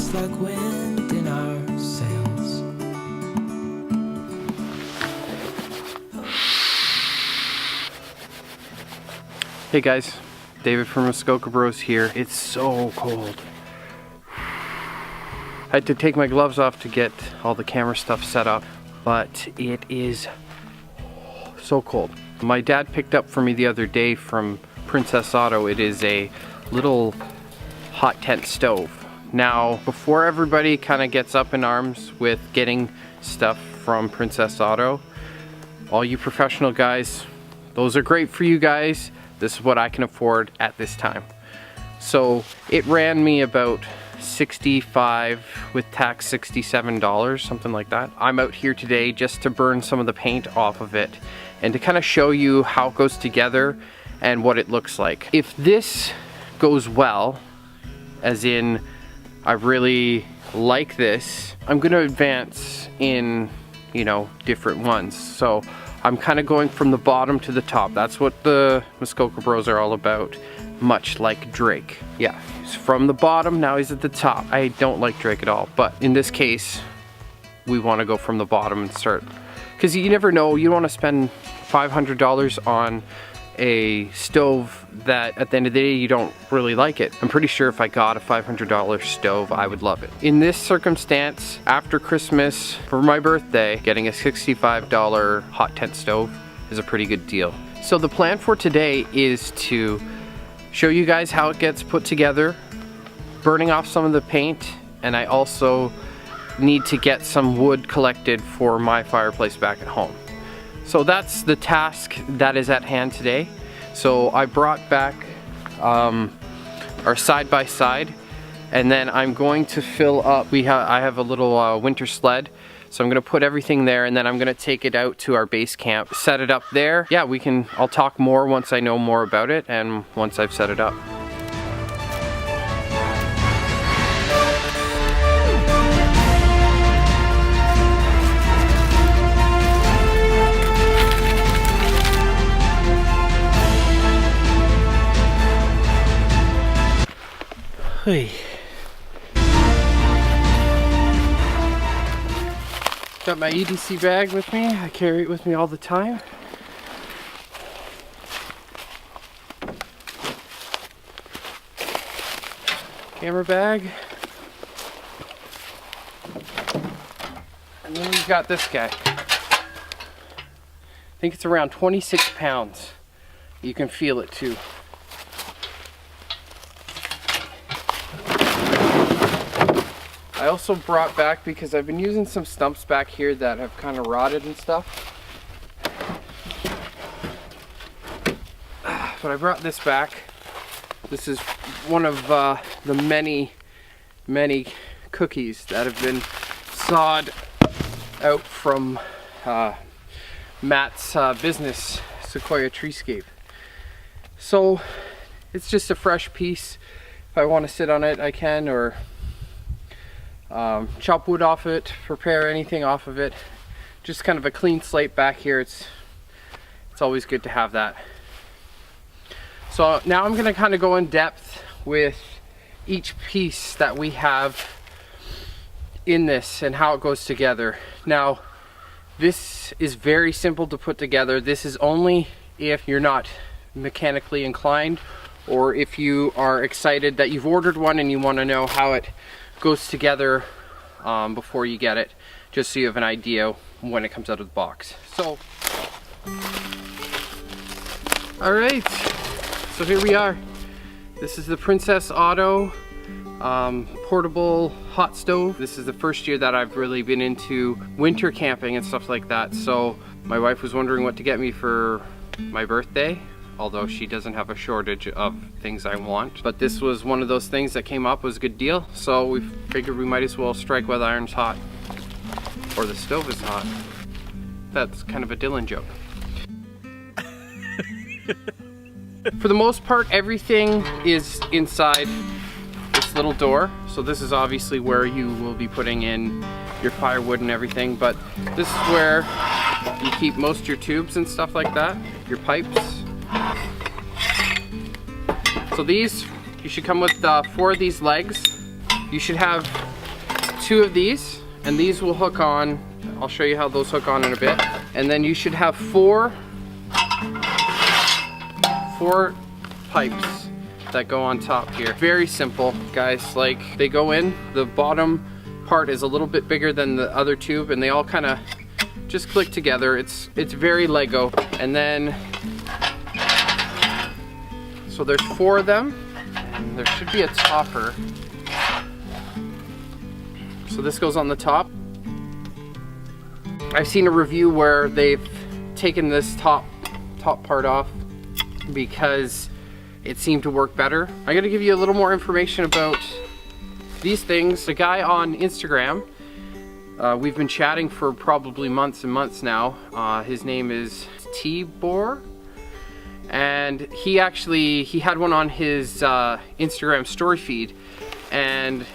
just like wind in our sails. Hey guys, David from Muskoka Bros here. It's so cold. I had to take my gloves off to get all the camera stuff set up, but it is so cold. My dad picked up for me the other day from Princess Auto. It is a little hot tent stove. Now, before everybody kind of gets up in arms with getting stuff from Princess Auto, all you professional guys, those are great for you guys. This is what I can afford at this time. So it ran me about $65 with tax, $67, something like that. I'm out here today just to burn some of the paint off of it and to kind of show you how it goes together and what it looks like. If this goes well, as in I really like this, I'm gonna advance in, you know, different ones. So I'm kind of going from the bottom to the top. That's what the Muskoka Bros are all about, much like Drake. Yeah, he's from the bottom, now he's at the top. I don't like Drake at all, but in this case, we want to go from the bottom and start. Because you never know, you don't want to spend $500 on a stove that at the end of the day you don't really like it. I'm pretty sure if I got a $500 stove, I would love it. In this circumstance, after Christmas, for my birthday, getting a $65 hot tent stove is a pretty good deal. So the plan for today is to show you guys how it gets put together, burning off some of the paint, and I also need to get some wood collected for my fireplace back at home. So that's the task that is at hand today. So I brought back our side-by-side, and then I'm going to fill up, I have a little winter sled, so I'm gonna put everything there, and then I'm gonna take it out to our base camp, set it up there. Yeah, I'll talk more once I know more about it and once I've set it up. Hey. Got my EDC bag with me. I carry it with me all the time. Camera bag. And then we've got this guy. I think it's around 26 pounds. You can feel it too. I also brought back, because I've been using some stumps back here that have kind of rotted and stuff. But I brought this back. This is one of the many cookies that have been sawed out from Matt's business, Sequoia Treescape. So it's just a fresh piece. If I want to sit on it, I can, or chop wood off it, prepare anything off of it. Just kind of a clean slate back here. It's always good to have that. So now I'm gonna kind of go in depth with each piece that we have in this and how it goes together. Now, this is very simple to put together. This is only if you're not mechanically inclined, or if you are excited that you've ordered one and you want to know how it goes together before you get it, just so you have an idea when it comes out of the box. So, all right, so here we are. This is the Princess Auto portable hot stove. This is the first year that I've really been into winter camping and stuff like that. So my wife was wondering what to get me for my birthday, although she doesn't have a shortage of things I want. But this was one of those things that came up, was a good deal. So we figured we might as well strike while the iron's hot, or the stove is hot. That's kind of a Dylan joke. For the most part, everything is inside this little door. So this is obviously where you will be putting in your firewood and everything, but this is where you keep most of your tubes and stuff like that, your pipes. So these, you should come with 4 of these legs. You should have 2 of these, and these will hook on. I'll show you how those hook on in a bit. And then you should have 4 pipes that go on top here. Very simple, guys. Like, they go in, the bottom part is a little bit bigger than the other tube, and they all kind of just click together. It's very Lego. And then, so there's 4 of them, and there should be a topper. So this goes on the top. I've seen a review where they've taken this top part off because it seemed to work better. I'm gonna give you a little more information about these things. The guy on Instagram, we've been chatting for probably months and months now. His name is Tibor, and he had one on his Instagram story feed, and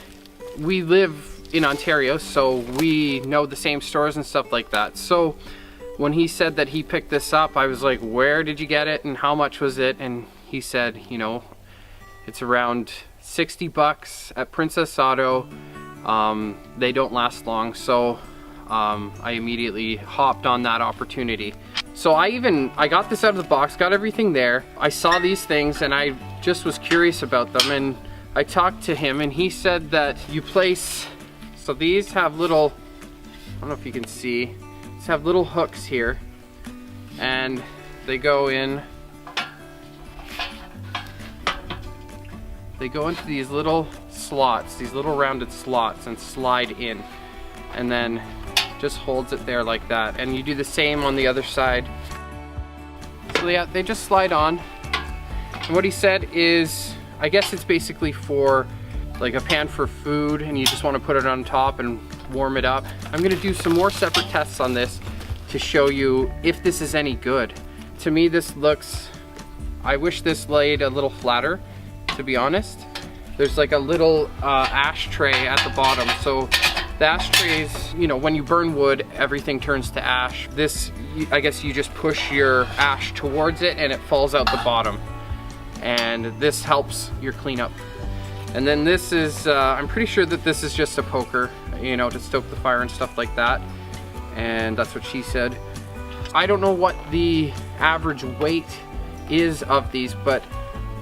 we live in Ontario, so we know the same stores and stuff like that. So when he said that he picked this up, I was like, where did you get it and how much was it? And he said, you know, it's around 60 bucks at Princess Auto. They don't last long, so I immediately hopped on that opportunity. So I got this out of the box, got everything there. I saw these things and I just was curious about them, and I talked to him, and he said that you place, so these have little, I don't know if you can see, these have little hooks here, and they go into these little slots, these little rounded slots, and slide in, and then just holds it there like that. And you do the same on the other side. So yeah, they just slide on. And what he said is, I guess it's basically for like a pan for food, and you just want to put it on top and warm it up. I'm gonna do some more separate tests on this to show you if this is any good. To me, this looks, I wish this laid a little flatter, to be honest. There's like a little ashtray at the bottom. So the ashtrays, you know, when you burn wood, everything turns to ash. This, I guess you just push your ash towards it and it falls out the bottom. And this helps your cleanup. And then this is, I'm pretty sure that this is just a poker, you know, to stoke the fire and stuff like that. And that's what she said. I don't know what the average weight is of these, but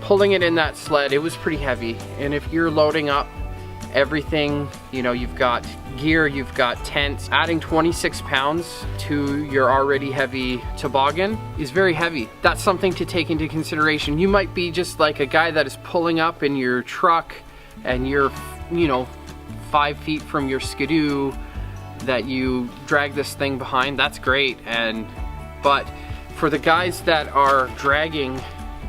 pulling it in that sled, it was pretty heavy. And if you're loading up everything, you know, you've got gear, you've got tents, adding 26 pounds to your already heavy toboggan is very heavy. That's something to take into consideration. You might be just like a guy that is pulling up in your truck and you're, you know, 5 feet from your skidoo that you drag this thing behind. That's great. But for the guys that are dragging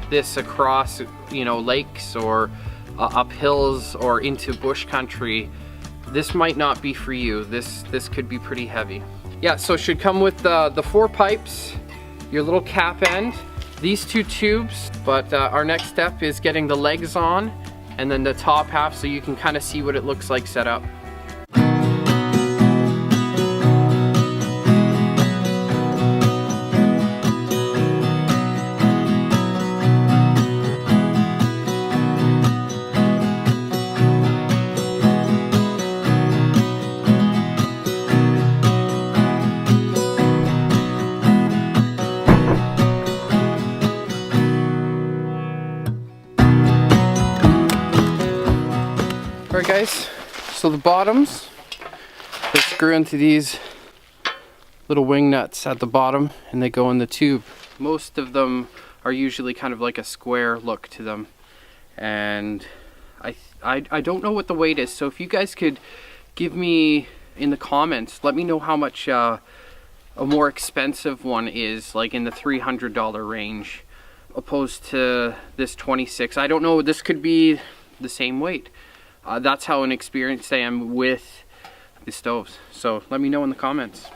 this across, you know, lakes or up hills or into bush country, this might not be for you. This could be pretty heavy. Yeah, so it should come with the 4 pipes, your little cap end, these 2 tubes, but our next step is getting the legs on and then the top half so you can kind of see what it looks like set up. Alright guys, so the bottoms, they screw into these little wing nuts at the bottom and they go in the tube. Most of them are usually kind of like a square look to them, and I don't know what the weight is, so if you guys could give me in the comments, let me know how much a more expensive one is, like in the $300 range opposed to this 26. I don't know, this could be the same weight. That's how inexperienced I am with the stoves. So let me know in the comments.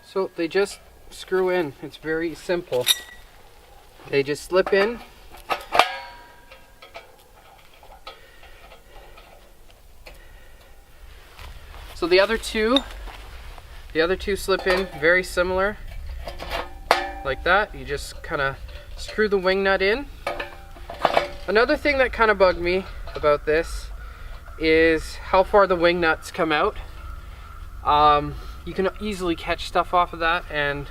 So they just screw in. It's very simple. They just slip in So the other two slip in very similar, like that. You just kind of screw the wing nut in. Another thing that kind of bugged me about this is how far the wing nuts come out. You can easily catch stuff off of that, and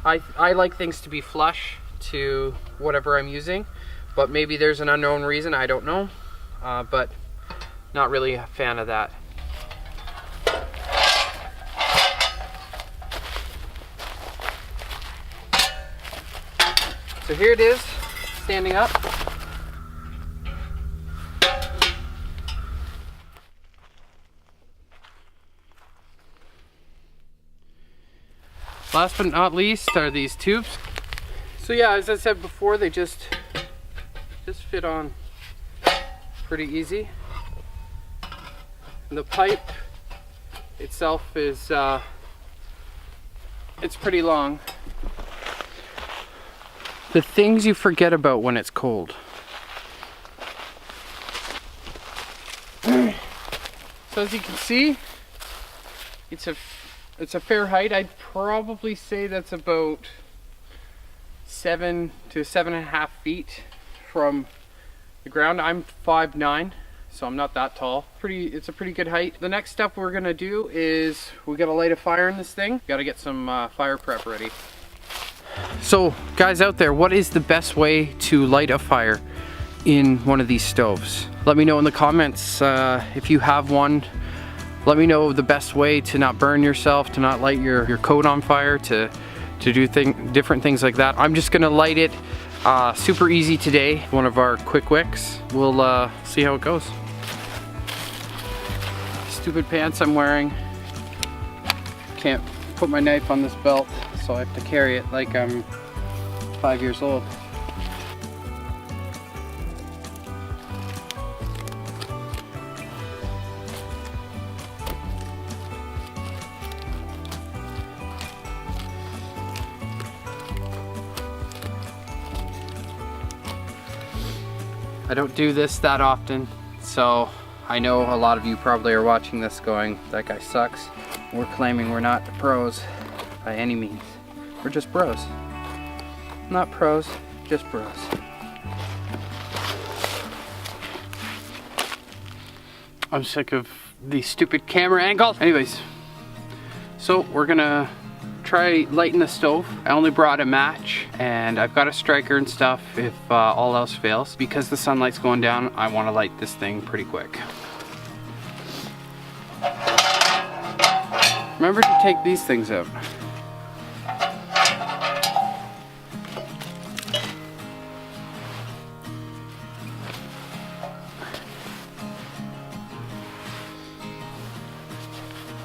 I like things to be flush to whatever I'm using, but maybe there's an unknown reason, I don't know, but not really a fan of that. So here it is, standing up. Last but not least are these tubes. So yeah, as I said before, they just fit on pretty easy. And the pipe itself is it's pretty long. The things you forget about when it's cold. So as you can see, it's a fair height. I'd probably say that's about 7 to 7.5 feet from the ground. I'm 5'9", so I'm not that tall. It's a pretty good height. The next step we're gonna do is we gotta light a fire in this thing. Gotta get some fire prep ready. So guys out there, what is the best way to light a fire in one of these stoves? Let me know in the comments if you have one. Let me know the best way to not burn yourself, to not light your coat on fire, to do different things like that. I'm just gonna light it super easy today, one of our quick wicks. We'll see how it goes. Stupid pants I'm wearing. Can't put my knife on this belt, so I have to carry it like I'm 5 years old. I don't do this that often, so I know a lot of you probably are watching this going, that guy sucks. We're claiming we're not pros by any means. We're just bros. Not pros, just bros. I'm sick of the stupid camera angle. Anyways, so we're gonna try lighting the stove. I only brought a match and I've got a striker and stuff if all else fails. Because the sunlight's going down, I want to light this thing pretty quick. Remember to take these things out.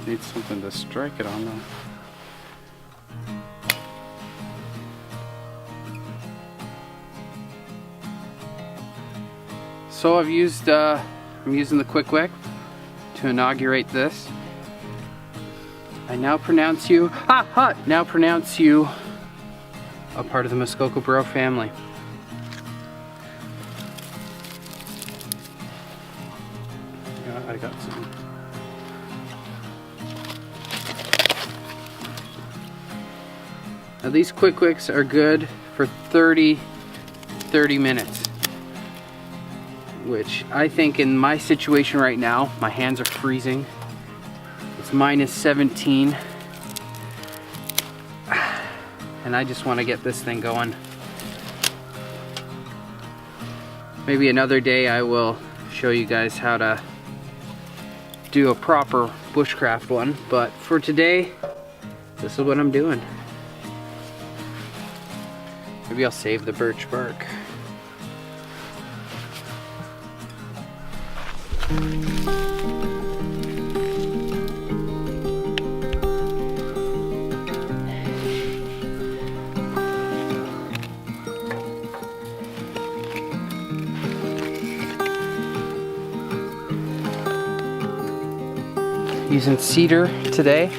Need something to strike it on though. So I'm using the quick wick to inaugurate this. I now pronounce you a part of the Muskoka Bro family. Yeah, I got some. Now these quick wicks are good for 30 minutes. Which I think in my situation right now, my hands are freezing. It's -17. And I just want to get this thing going. Maybe another day I will show you guys how to do a proper bushcraft one, but for today, this is what I'm doing. Maybe I'll save the birch bark. Using cedar today.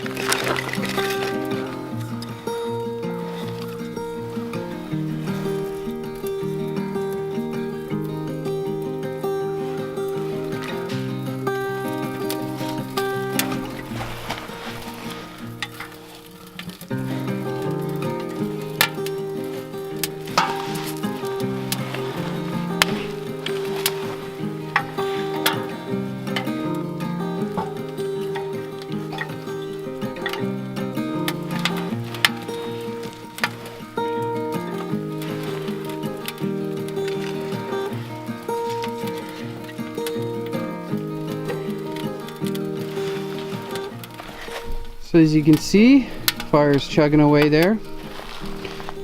But as you can see, fire's chugging away there.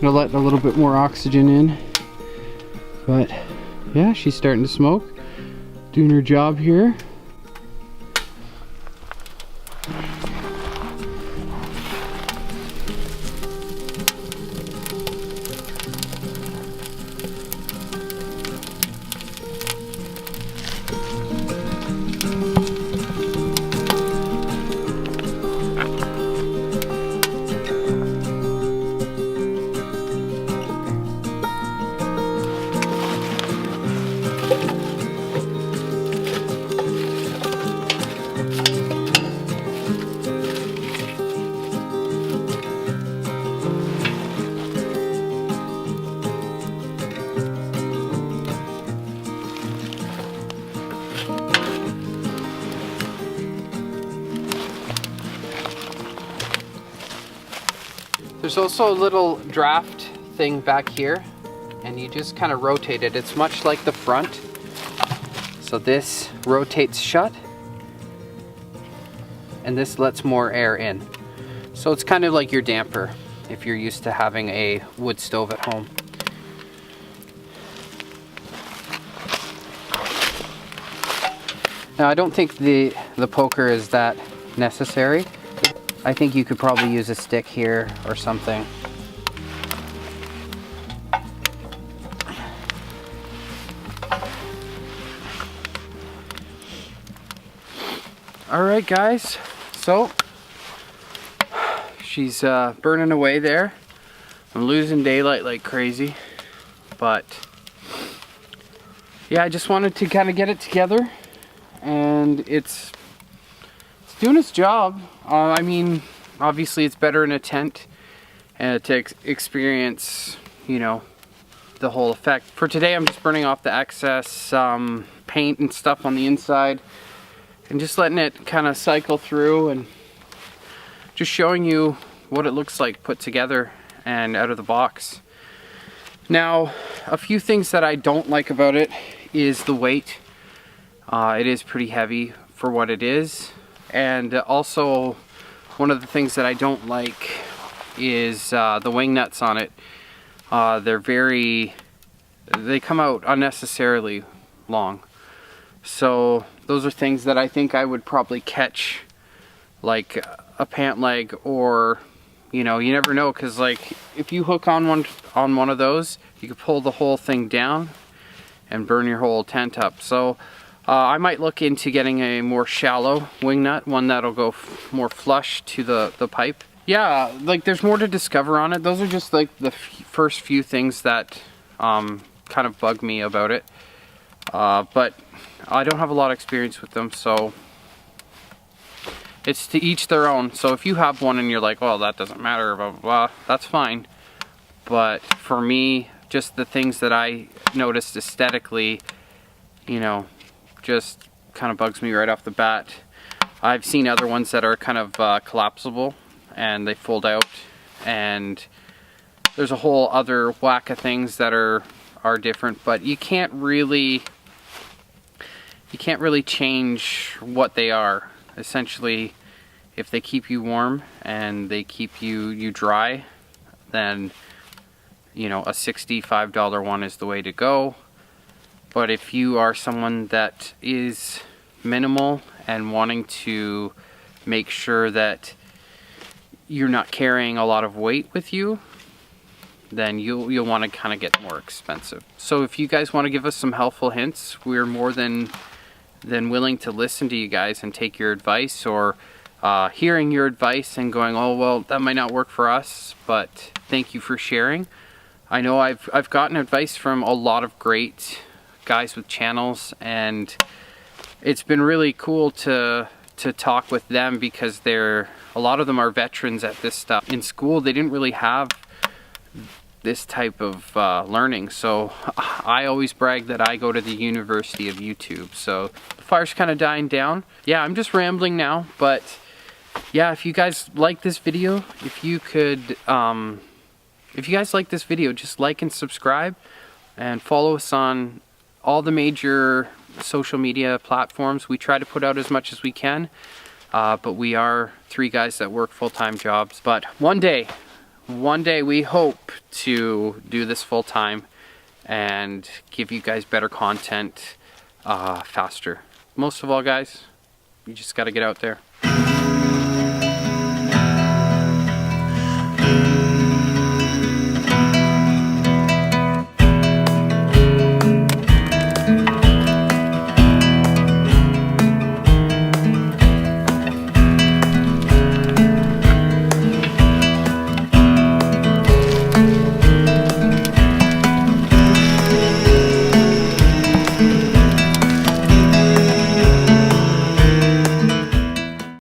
Gonna let a little bit more oxygen in. But yeah, she's starting to smoke. Doing her job here. There's also a little draft thing back here, and you just kind of rotate it. It's much like the front. So this rotates shut, and this lets more air in. So it's kind of like your damper if you're used to having a wood stove at home. Now I don't think the poker is that necessary. I think you could probably use a stick here or something. All right, guys, so she's burning away there. I'm losing daylight like crazy, but yeah, I just wanted to kind of get it together, and it's doing its job. I mean, obviously it's better in a tent and to experience, you know, the whole effect. For today, I'm just burning off the excess paint and stuff on the inside and just letting it kind of cycle through and just showing you what it looks like put together and out of the box. Now, a few things that I don't like about it is the weight. It is pretty heavy for what it is. And also, one of the things that I don't like is the wing nuts on it. They come out unnecessarily long. So those are things that I think I would probably catch, like a pant leg, or, you know, you never know, because like if you hook on one of those, you could pull the whole thing down and burn your whole tent up. So I might look into getting a more shallow wing nut, one that'll go more flush to the pipe. Yeah, like there's more to discover on it. Those are just like the first few things that kind of bug me about it. But I don't have a lot of experience with them, so it's to each their own. So if you have one and you're like, well, that doesn't matter, blah, blah, blah, that's fine. But for me, just the things that I noticed aesthetically, you know, just kind of bugs me right off the bat. I've seen other ones that are kind of collapsible and they fold out, and there's a whole other whack of things that are different, but you can't really change what they are. Essentially, if they keep you warm and they keep you dry, then, you know, a $65 one is the way to go. But if you are someone that is minimal and wanting to make sure that you're not carrying a lot of weight with you, then you'll want to kind of get more expensive. So if you guys want to give us some helpful hints, we're more than willing to listen to you guys and take your advice, or hearing your advice and going, oh well, that might not work for us, but thank you for sharing. I know I've gotten advice from a lot of great guys with channels, and it's been really cool to talk with them, because a lot of them are veterans at this stuff. In school, they didn't really have this type of learning, so I always brag that I go to the University of YouTube. So the fire's kind of dying down. Yeah, I'm just rambling now, but yeah, if you guys like this video, if you guys like this video, just like and subscribe and follow us on all the major social media platforms. We try to put out as much as we can. but we are 3 guys that work full-time jobs. But one day we hope to do this full-time and give you guys better content faster. Most of all, guys, you just got to get out there.